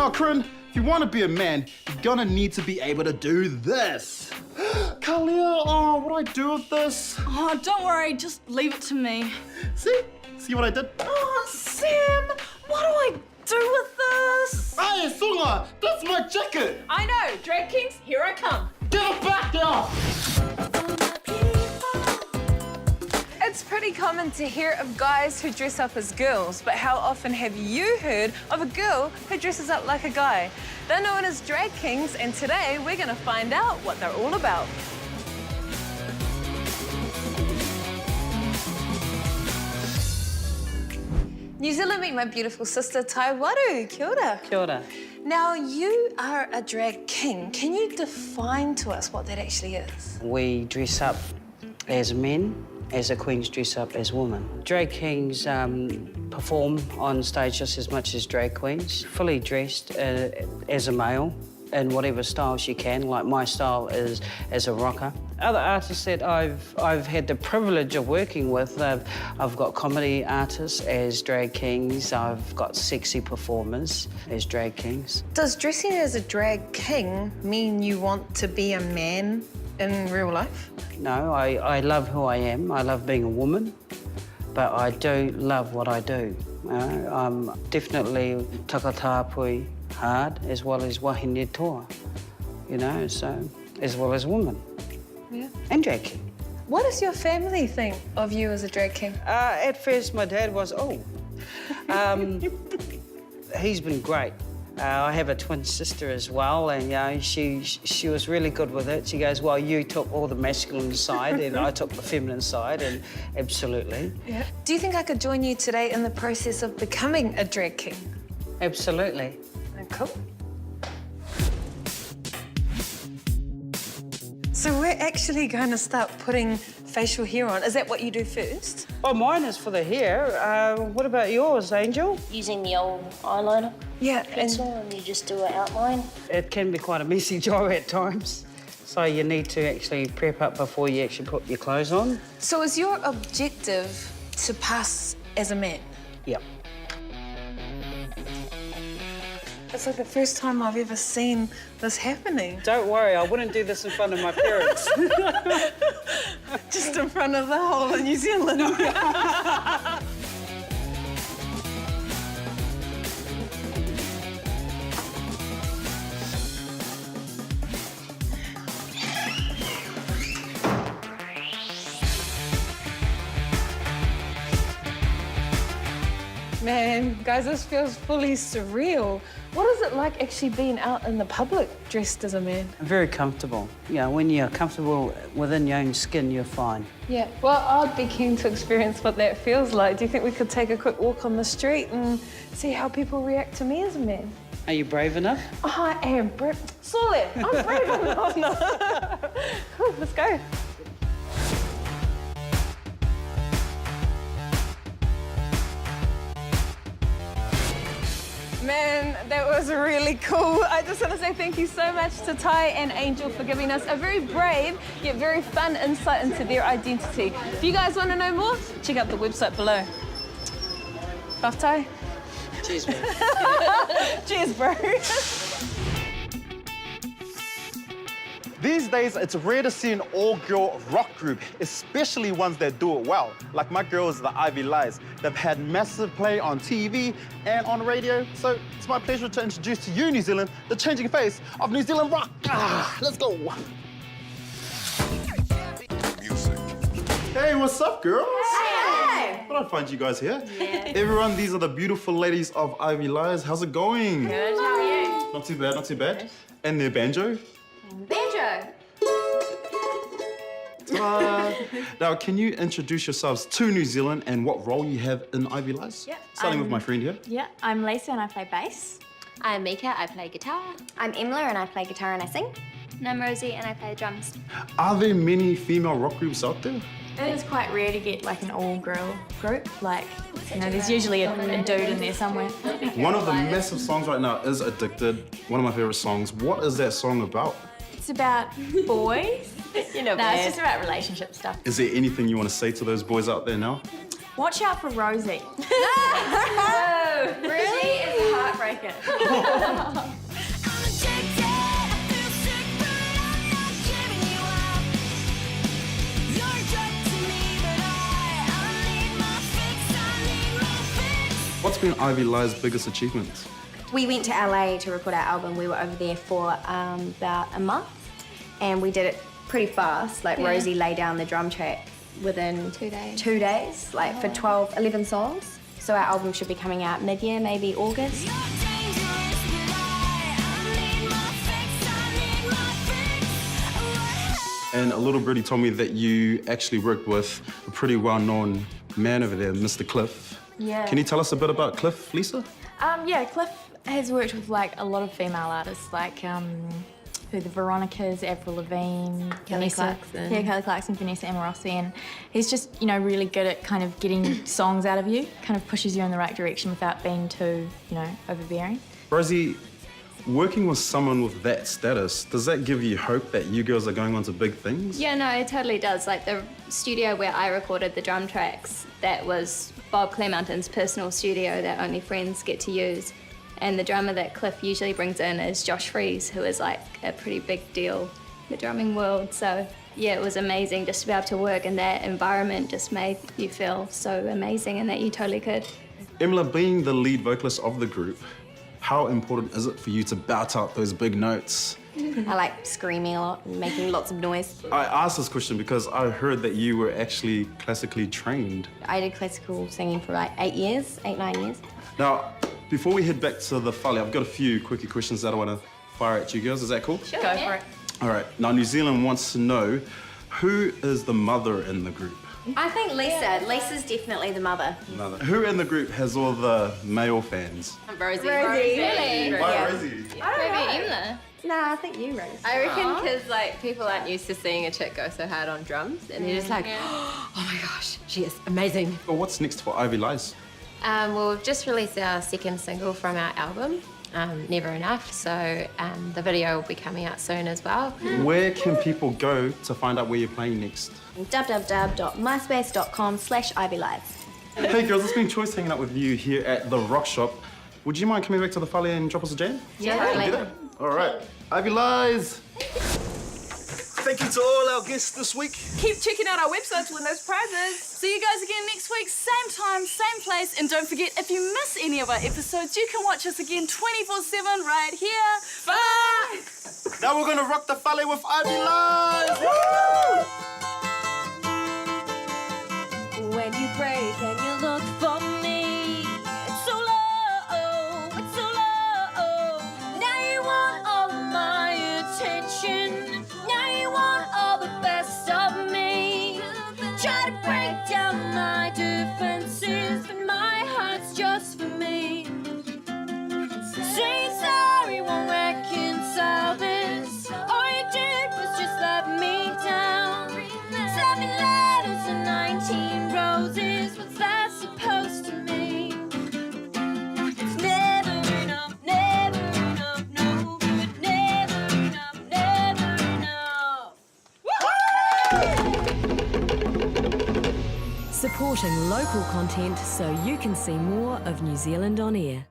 Now, Corinne, if you want to be a man, you're gonna need to be able to do this. Kalia, oh, what do I do with this? Oh, don't worry, just leave it to me. See what I did? Oh, Sam, what do I do with this? Hey, Sunga, that's my jacket. I know, Drag Kings, here I come. Give it back now. It's pretty common to hear of guys who dress up as girls, but how often have you heard of a girl who dresses up like a guy? They're known as Drag Kings, and today we're going to find out what they're all about. New Zealand, meet my beautiful sister, Tai Waru. Kia ora. Kia ora. Now, you are a drag king. Can you define to us what that actually is? We dress up as men, as the queens dress up as women. Drag kings perform on stage just as much as drag queens, fully dressed as a male in whatever styles you can, like my style is as a rocker. Other artists that I've had the privilege of working with, I've got comedy artists as drag kings, I've got sexy performers as drag kings. Does dressing as a drag king mean you want to be a man in real life? No, I love who I am. I love being a woman, but I do love what I do. I'm definitely takatapui hard as well as wahine toa, so as well as woman. Yeah. And drag king. What does your family think of you as a drag king? At first, my dad was, he's been great. I have a twin sister as well, and she was really good with it. She goes, well, you took all the masculine side and I took the feminine side, and absolutely. Yeah. Do you think I could join you today in the process of becoming a drag king? Absolutely. Oh, cool. So we're actually going to start putting facial hair on. Is that what you do first? Oh, mine is for the hair. What about yours, Angel? Using the old eyeliner Yeah, pencil, and you just do an outline. It can be quite a messy job at times. So you need to actually prep up before you actually put your clothes on. So is your objective to pass as a man? Yep. It's like the first time I've ever seen this happening. Don't worry, I wouldn't do this in front of my parents. Just in front of the whole of New Zealand. Man, guys, this feels fully surreal. What is it like actually being out in the public dressed as a man? Very comfortable. When you're comfortable within your own skin, you're fine. Yeah, well, I'd be keen to experience what that feels like. Do you think we could take a quick walk on the street and see how people react to me as a man? Are you brave enough? I am brave. Solid, I'm brave enough. No. Cool, let's go. Man, that was really cool. I just want to say thank you so much to Tai and Angel for giving us a very brave yet very fun insight into their identity. If you guys want to know more, check out the website below. Buff Tai? Cheers, man. Cheers, bro. These days, it's rare to see an all-girl rock group, especially ones that do it well. Like my girls, the Ivy Lies. They've had massive play on TV and on radio, so it's my pleasure to introduce to you, New Zealand, the changing face of New Zealand rock. Let's go. Music. Hey, what's up, girls? Hey. Thought I'd find you guys here. Yeah. Everyone, these are the beautiful ladies of Ivy Lies. How's it going? Good, how are you? Not too bad, not too bad. And their banjo. Banjo. Now, can you introduce yourselves to New Zealand and what role you have in Ivy Lies? Yeah, Starting with my friend here. Yeah, I'm Lisa and I play bass. I'm Mika, I play guitar. I'm Emla and I play guitar and I sing. And I'm Rosie and I play drums. Are there many female rock groups out there? It is quite rare to get like an all-girl group. Like, there's usually a dude in there somewhere. One of the massive songs right now is Addicted, one of my favorite songs. What is that song about? It's about boys. No, it's just about relationship stuff. Is there anything you want to say to those boys out there now? Watch out for Rosie. Really? She is a heartbreaker. Okay. What's been Ivy Lie's biggest achievement? We went to LA to record our album. We were over there for about a month, and we did it pretty fast. Like Rosie laid down the drum track within 2 days. 2 days, like for 11 songs. So our album should be coming out mid-year, maybe August. And a little birdie told me that you actually worked with a pretty well-known man over there, Mr. Cliff. Yeah. Can you tell us a bit about Cliff, Lisa? Yeah, Cliff has worked with like a lot of female artists, like who the Veronicas, Avril Lavigne, Kelly Vanessa, Clarkson. yeah, Kelly Clarkson, Vanessa Amorossi, and he's just really good at kind of getting songs out of you, kind of pushes you in the right direction without being too overbearing. Rosie, working with someone with that status, does that give you hope that you girls are going on to big things? Yeah, no, it totally does. Like the studio where I recorded the drum tracks, that was Bob Clearmountain's personal studio that only friends get to use. And the drummer that Cliff usually brings in is Josh Freeze, who is like a pretty big deal in the drumming world. So yeah, it was amazing just to be able to work in that environment. Just made you feel so amazing and that you totally could. Emma, being the lead vocalist of the group, how important is it for you to bout out those big notes? I like screaming a lot and making lots of noise. I asked this question because I heard that you were actually classically trained. I did classical singing for like 9 years. Now, before we head back to the Whale, I've got a few quickie questions that I want to fire at you girls. Is that cool? Go for it. All right. Now, New Zealand wants to know, who is the mother in the group? I think Lisa. Lisa's definitely the mother. Mother. Who in the group has all the male fans? Rosie. Really? Why Rosie? Maybe Imla. No, I think you, Rose. I reckon because like people aren't used to seeing a chick go so hard on drums, and they're just like, oh my gosh, she is amazing. Well, what's next for Ivy Lies? Well, we've just released our second single from our album, Never Enough. So the video will be coming out soon as well. Where can people go to find out where you're playing next? www.myspace.com/IvyLive. Hey girls, it's been choice hanging out with you here at the Rock Shop. Would you mind coming back to the Whale and drop us a jam? Yeah, Get it? All right. Ivy Lies. Thank you to all our guests this week. Keep checking out our website to win those prizes. See you guys again next week, same time, same place. And don't forget, if you miss any of our episodes, you can watch us again 24/7 right here. Bye! Now we're gonna rock the Whale with Ivy Lies. When you break and you look for me, it's so low, it's so low. Now you want all of my attention. Now you want all the best of me. Try to break down my defenses, but my heart's just for me. Saying sorry won't reconcile this. All you did was just let me down. 7 letters and 19 roses. What's that supposed to mean? It's never enough, never enough, no. Never enough, never enough. Supporting local content so you can see more of New Zealand on air.